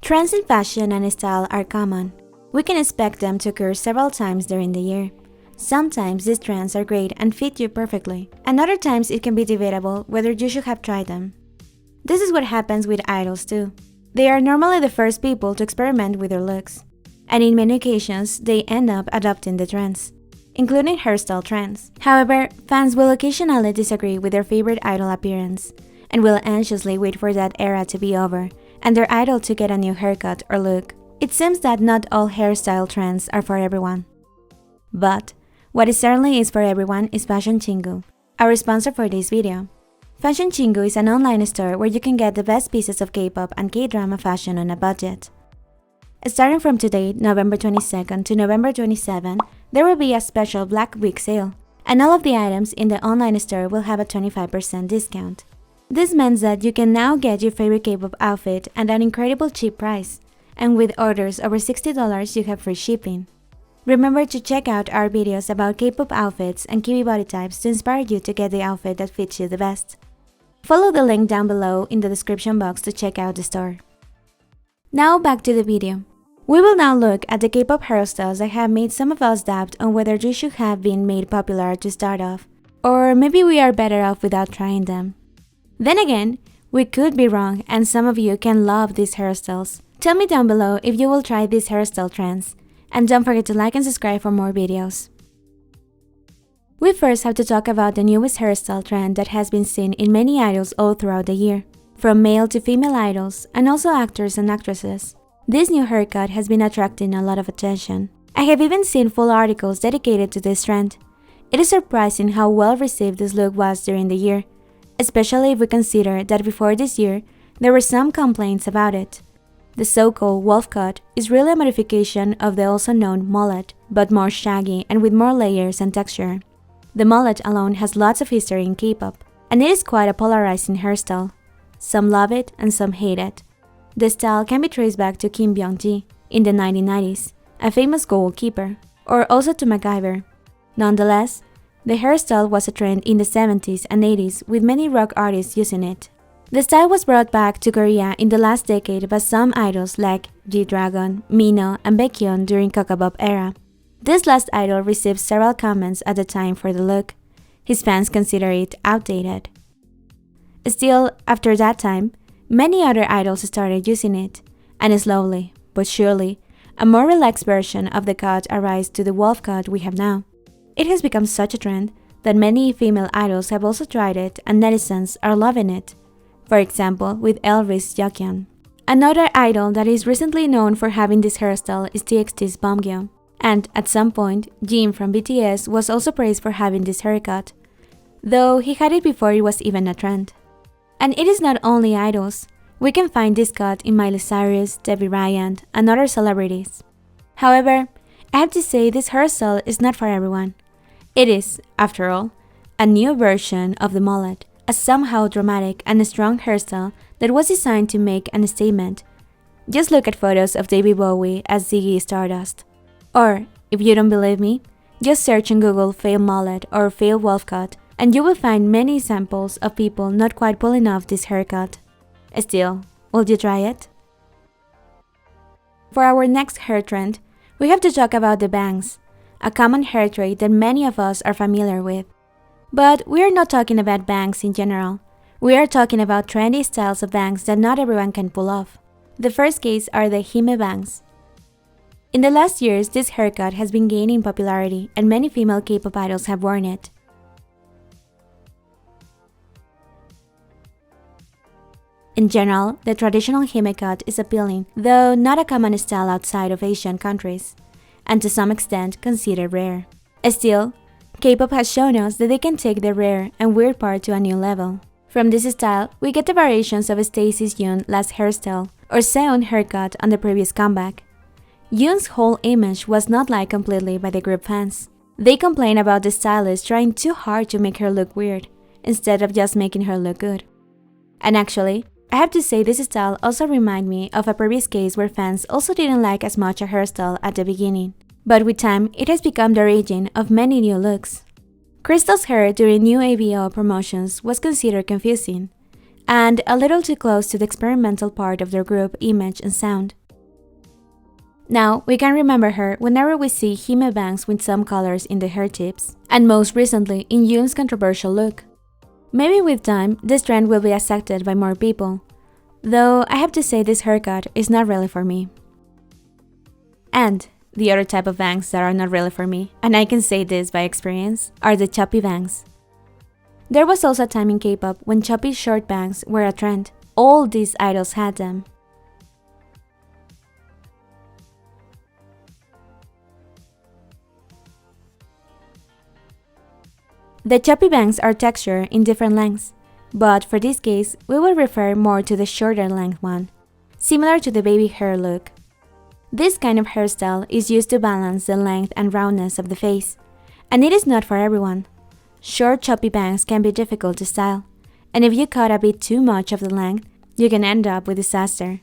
Trends in fashion and style are common. We can expect them to occur several times during the year. Sometimes these trends are great and fit you perfectly, and other times it can be debatable whether you should have tried them. This is what happens with idols too. They are normally the first people to experiment with their looks, and in many occasions they end up adopting the trends, including hairstyle trends. However, fans will occasionally disagree with their favorite idol appearance, and will anxiously wait for that era to be over and their idol to get a new haircut or look. It seems that not all hairstyle trends are for everyone. But what it certainly is for everyone is Fashion Chingu, our sponsor for this video. Fashion Chingu is an online store where you can get the best pieces of K-pop and K-drama fashion on a budget. Starting from today, November 22nd to November 27, there will be a special Black Week sale, and all of the items in the online store will have a 25% discount. This means that you can now get your favorite K-pop outfit at an incredible cheap price, and with orders over $60 you have free shipping. Remember to check out our videos about K-pop outfits and kiwi body types to inspire you to get the outfit that fits you the best. Follow the link down below in the description box to check out the store. Now back to the video. We will now look at the K-pop hairstyles that have made some of us doubt on whether they should have been made popular to start off, or maybe we are better off without trying them. Then again, we could be wrong and some of you can love these hairstyles. Tell me down below if you will try these hairstyle trends, and don't forget to like and subscribe for more videos. We first have to talk about the newest hairstyle trend that has been seen in many idols all throughout the year, from male to female idols and also actors and actresses. This new haircut has been attracting a lot of attention. I have even seen full articles dedicated to this trend. It is surprising how well received this look was during the year, especially if we consider that before this year, there were some complaints about it. The so-called wolf cut is really a modification of the also known mullet, but more shaggy and with more layers and texture. The mullet alone has lots of history in K-pop, and it is quite a polarizing hairstyle. Some love it and some hate it. The style can be traced back to Kim Byung-ji in the 1990s, a famous goalkeeper, or also to MacGyver. Nonetheless, the hairstyle was a trend in the 70s and 80s with many rock artists using it. The style was brought back to Korea in the last decade by some idols like G-Dragon, Minho, and Baekhyun during Kpop era. This last idol received several comments at the time for the look. His fans consider it outdated. Still, after that time, many other idols started using it, and slowly, but surely, a more relaxed version of the cut arose to the wolf cut we have now. It has become such a trend that many female idols have also tried it and netizens are loving it. For example, with Elvis Yeokyeon. Another idol that is recently known for having this hairstyle is TXT's Bumgyo. And at some point, Jim from BTS was also praised for having this haircut, though he had it before it was even a trend. And it is not only idols. We can find this cut in Miley Cyrus, Debbie Ryan, and other celebrities. However, I have to say this hairstyle is not for everyone. It is, after all, a new version of the mullet, a somehow dramatic and strong hairstyle that was designed to make a statement. Just look at photos of David Bowie as Ziggy Stardust. Or, if you don't believe me, just search on Google fail mullet or fail wolf cut and you will find many examples of people not quite pulling off this haircut. Still, will you try it? For our next hair trend, we have to talk about the bangs, a common hair trait that many of us are familiar with. But we are not talking about bangs in general. We are talking about trendy styles of bangs that not everyone can pull off. The first case are the Hime bangs. In the last years, this haircut has been gaining popularity and many female K-pop idols have worn it. In general, the traditional Hime cut is appealing, though not a common style outside of Asian countries, and to some extent considered rare. Still, K-pop has shown us that they can take the rare and weird part to a new level. From this style, we get the variations of Stacey's Yoon last hairstyle or Seon haircut on the previous comeback. Yoon's whole image was not liked completely by the group fans. They complain about the stylist trying too hard to make her look weird, instead of just making her look good. And actually, I have to say this style also reminds me of a previous case where fans also didn't like as much a hairstyle at the beginning. But with time, it has become the origin of many new looks. Crystal's hair during new ABO promotions was considered confusing, and a little too close to the experimental part of their group image and sound. Now, we can remember her whenever we see Hime bangs with some colors in the hair tips, and most recently in Yoon's controversial look. Maybe with time, this trend will be accepted by more people, though I have to say this haircut is not really for me. And the other type of bangs that are not really for me, and I can say this by experience, are the choppy bangs. There was also a time in K-pop when choppy short bangs were a trend. All these idols had them. The choppy bangs are textured in different lengths, but for this case, we will refer more to the shorter length one, similar to the baby hair look. This kind of hairstyle is used to balance the length and roundness of the face, and it is not for everyone. Short choppy bangs can be difficult to style, and if you cut a bit too much of the length, you can end up with disaster.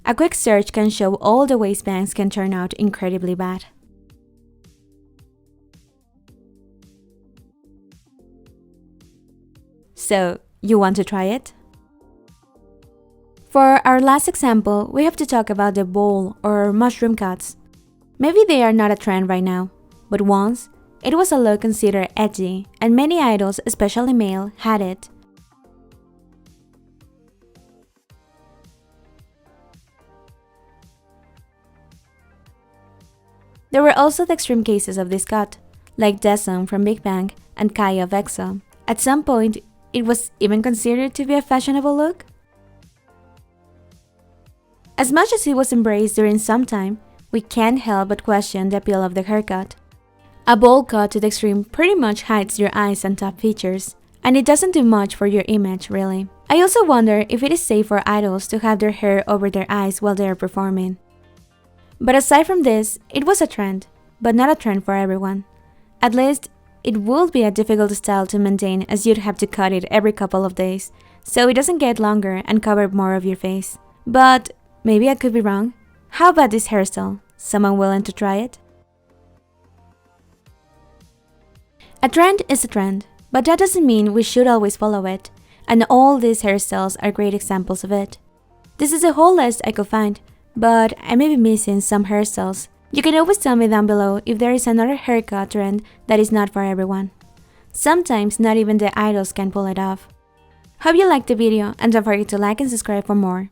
A quick search can show all the waist bangs can turn out incredibly bad. So, you want to try it? For our last example, we have to talk about the bowl or mushroom cuts. Maybe they are not a trend right now, but once, it was a look considered edgy, and many idols, especially male, had it. There were also the extreme cases of this cut, like Daesung from Big Bang and Kai of EXO. At some point, it was even considered to be a fashionable look. As much as it was embraced during some time, we can't help but question the appeal of the haircut. A bowl cut to the extreme pretty much hides your eyes and top features, and it doesn't do much for your image, really. I also wonder if it is safe for idols to have their hair over their eyes while they are performing. But aside from this, it was a trend, but not a trend for everyone. At least, it would be a difficult style to maintain as you'd have to cut it every couple of days, so it doesn't get longer and cover more of your face. But maybe I could be wrong. How about this hairstyle? Someone willing to try it? A trend is a trend, but that doesn't mean we should always follow it, and all these hairstyles are great examples of it. This is a whole list I could find, but I may be missing some hairstyles. You can always tell me down below if there is another haircut trend that is not for everyone. Sometimes not even the idols can pull it off. Hope you liked the video and don't forget to like and subscribe for more.